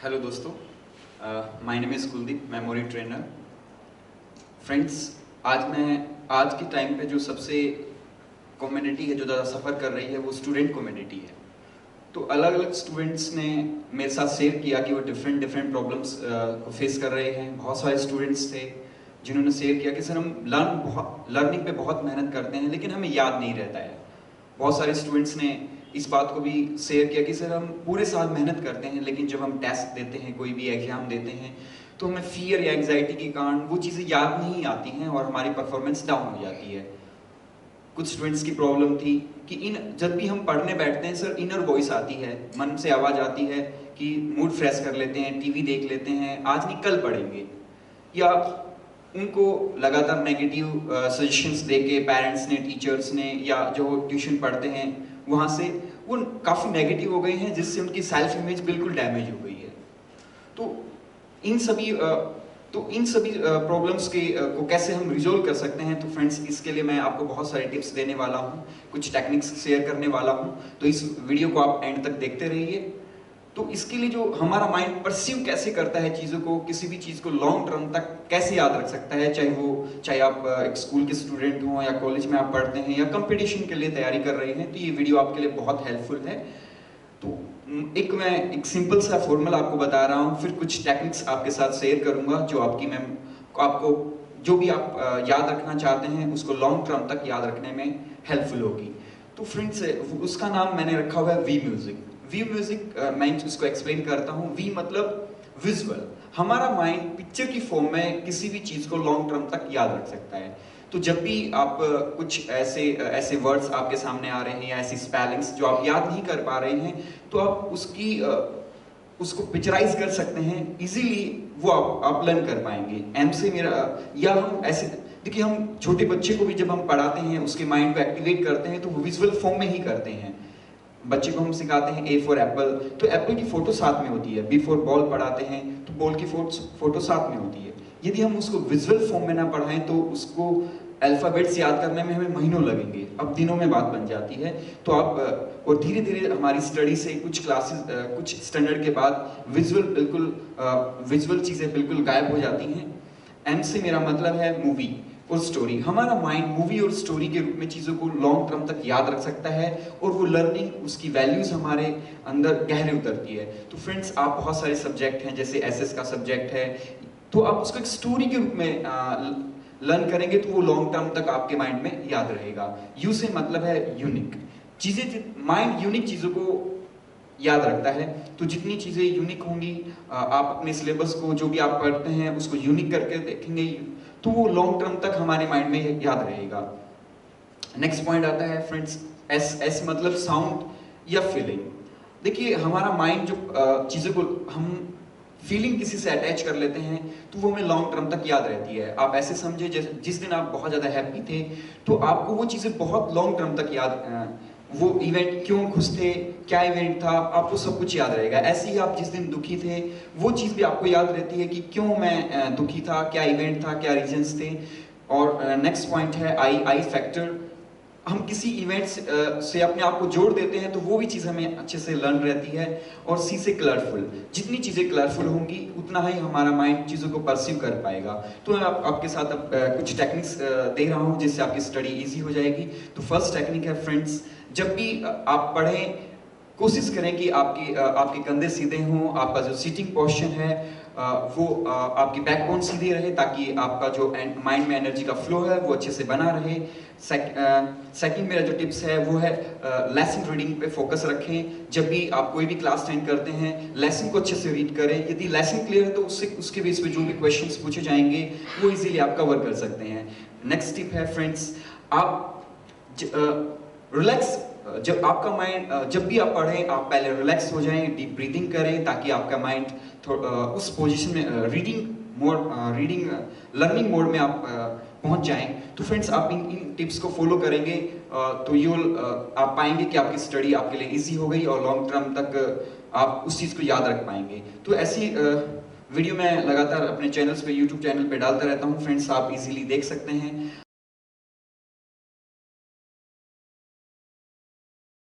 Hello दोस्तों, my name is Kuldeep, memory trainer. Friends, आज के टाइम पे जो सबसे कम्युनिटी है जो ज़्यादा सफ़र कर रही है वो स्टूडेंट कम्युनिटी है। तो अलग अलग स्टूडेंट्स ने मेरे साथ शेयर किया कि वो डिफरेंट डिफरेंट प्रॉब्लम्स को फेस कर रहे हैं। बहुत सारे स्टूडेंट्स थे जिन्होंने शेयर किया कि सर हम लर्निंग पे बहुत मेहनत करते हैं लेकिन हमें याद नहीं रहता है। बहुत सारे स्टूडेंट्स ने इस बात को भी शेयर किया कि सर हम पूरे साल मेहनत करते हैं लेकिन जब हम टेस्ट देते हैं, कोई भी एग्जाम देते हैं, तो हमें फियर या एंग्जाइटी के कारण वो चीज़ें याद नहीं आती हैं और हमारी परफॉर्मेंस डाउन हो जाती है। कुछ स्टूडेंट्स की प्रॉब्लम थी कि जब भी हम पढ़ने बैठते हैं सर, इनर वॉइस आती है, मन से आवाज़ आती है कि मूड फ्रेश कर लेते हैं, टीवी देख लेते हैं, आज नहीं कल पढ़ेंगे। या उनको लगातार नेगेटिव सजेशंस देके पेरेंट्स ने, टीचर्स ने या जो ट्यूशन पढ़ते हैं वहाँ से वो काफ़ी नेगेटिव हो गए हैं, जिससे उनकी सेल्फ इमेज बिल्कुल डैमेज हो गई है। तो इन सभी प्रॉब्लम्स को कैसे हम रिजोल्व कर सकते हैं, तो फ्रेंड्स इसके लिए मैं आपको बहुत सारे टिप्स देने वाला हूँ, कुछ टेक्निक्स शेयर करने वाला हूँ। तो इस वीडियो को आप एंड तक देखते रहिए। तो इसके लिए जो हमारा माइंड परसीव कैसे करता है चीज़ों को, किसी भी चीज़ को लॉन्ग टर्म तक कैसे याद रख सकता है, चाहे आप एक स्कूल के स्टूडेंट हों या कॉलेज में आप पढ़ते हैं या कंपटीशन के लिए तैयारी कर रहे हैं, तो ये वीडियो आपके लिए बहुत हेल्पफुल है। तो मैं एक सिंपल सा फॉर्मूला आपको बता रहा हूँ, फिर कुछ टेक्निक्स आपके साथ शेयर करूंगा जो आपको जो भी आप याद रखना चाहते हैं उसको लॉन्ग टर्म तक याद रखने में हेल्पफुल होगी। तो फ्रेंड्स, उसका नाम मैंने रखा हुआ है वी म्यूजिक। वी म्यूजिक मैं उसको एक्सप्लेन करता हूँ। वी मतलब विजुअल। हमारा माइंड पिक्चर की फॉर्म में किसी भी चीज को लॉन्ग टर्म तक याद रख सकता है। तो जब भी आप कुछ ऐसे वर्ड्स आपके सामने आ रहे हैं या ऐसी स्पेलिंग्स जो आप याद नहीं कर पा रहे हैं, तो आप उसको पिक्चराइज कर सकते हैं इजीली, वो आप लर्न कर पाएंगे। एम से मेरा या हम ऐसे देखिए, हम छोटे बच्चे को भी जब हम पढ़ाते हैं उसके माइंड को एक्टिवेट करते हैं तो वो विजुअल फॉर्म में ही करते हैं। बच्चे को हम सिखाते हैं ए फॉर एप्पल, तो एप्पल की फोटो साथ में होती है। बी फॉर बॉल पढ़ाते हैं तो बॉल की फोटो साथ में होती है। यदि हम उसको विजुअल फॉर्म में ना पढ़ाएं तो उसको अल्फाबेट्स याद करने में हमें महीनों लगेंगे, अब दिनों में बात बन जाती है। तो और धीरे धीरे हमारी स्टडी से कुछ स्टैंडर्ड के बाद विजुअल चीज़ें बिल्कुल गायब हो जाती हैं। एम से मेरा मतलब है मूवी और स्टोरी। हमारा माइंड मूवी और स्टोरी के रूप में चीज़ों को लॉन्ग टर्म तक याद रख सकता है और वो लर्निंग, उसकी वैल्यूज हमारे अंदर गहरे उतरती है। तो फ्रेंड्स, आप बहुत सारे सब्जेक्ट हैं, जैसे एसएस का सब्जेक्ट है, तो आप उसको एक स्टोरी के रूप में लर्न करेंगे तो वो लॉन्ग टर्म तक आपके माइंड में याद रहेगा। यू से मतलब है यूनिक चीज़ें। माइंड यूनिक चीज़ों को याद रखता है, तो जितनी चीज़ें यूनिक होंगी, आप अपने सिलेबस को जो भी आप पढ़ते हैं उसको यूनिक करके देखेंगे तो वो लॉन्ग टर्म तक हमारे माइंड में याद रहेगा। नेक्स्ट पॉइंट आता है फ्रेंड्स, एस मतलब साउंड या फीलिंग। देखिए, हमारा माइंड जो चीज़ों को हम फीलिंग किसी से अटैच कर लेते हैं तो वो हमें लॉन्ग टर्म तक याद रहती है। आप ऐसे समझे जैसे जिस दिन आप बहुत ज़्यादा हैप्पी थे तो आपको वो चीज़ें बहुत लॉन्ग टर्म तक वो इवेंट, क्यों खुश थे, क्या इवेंट था, आपको सब कुछ याद रहेगा। ऐसे ही आप जिस दिन दुखी थे वो चीज़ भी आपको याद रहती है कि क्यों मैं दुखी था, क्या इवेंट था, क्या रीजंस थे। और नेक्स्ट पॉइंट है आई फैक्टर। हम किसी इवेंट से अपने आप को जोड़ देते हैं तो वो भी चीज़ हमें अच्छे से लर्न रहती है। और सी से कलरफुल। जितनी चीज़ें कलरफुल होंगी उतना ही हमारा माइंड चीज़ों को परसीव कर पाएगा। तो मैं आपके साथ अब कुछ टेक्निक्स दे रहा हूँ जिससे आपकी स्टडी इजी हो जाएगी। तो फर्स्ट टेक्निक है फ्रेंड्स, जब भी आप पढ़ें कोशिश करें कि आपके कंधे सीधे हों, आपका जो सीटिंग पोस्चर है वो आपकी बैकबोन सीधी रहे, ताकि आपका जो माइंड में एनर्जी का फ्लो है वो अच्छे से बना रहे। सेकंड मेरा जो टिप्स है वो है लेसन रीडिंग पे फोकस रखें। जब भी आप कोई भी क्लास अटेंड करते हैं लेसन को अच्छे से रीड करें। यदि लेसन क्लियर है तो उसके बेस पे जो भी क्वेश्चंस पूछे जाएंगे वो इजीली आप कवर कर सकते हैं। नेक्स्ट टिप है फ्रेंड्स, आप रिलैक्स, जब आपका माइंड, जब भी आप पढ़ें आप पहले रिलैक्स हो जाएं, डीप ब्रीदिंग करें ताकि आपका माइंड उस पोजीशन में रीडिंग लर्निंग मोड में आप पहुंच जाएं। तो फ्रेंड्स, आप इन टिप्स को फॉलो करेंगे तो आप पाएंगे कि आपकी स्टडी आपके लिए इजी हो गई और लॉन्ग टर्म तक आप उस चीज़ को याद रख पाएंगे। तो ऐसी वीडियो मैं लगातार अपने चैनल्स पे, यूट्यूब चैनल पे डालता रहता हूँ फ्रेंड्स, आप इजीली देख सकते हैं।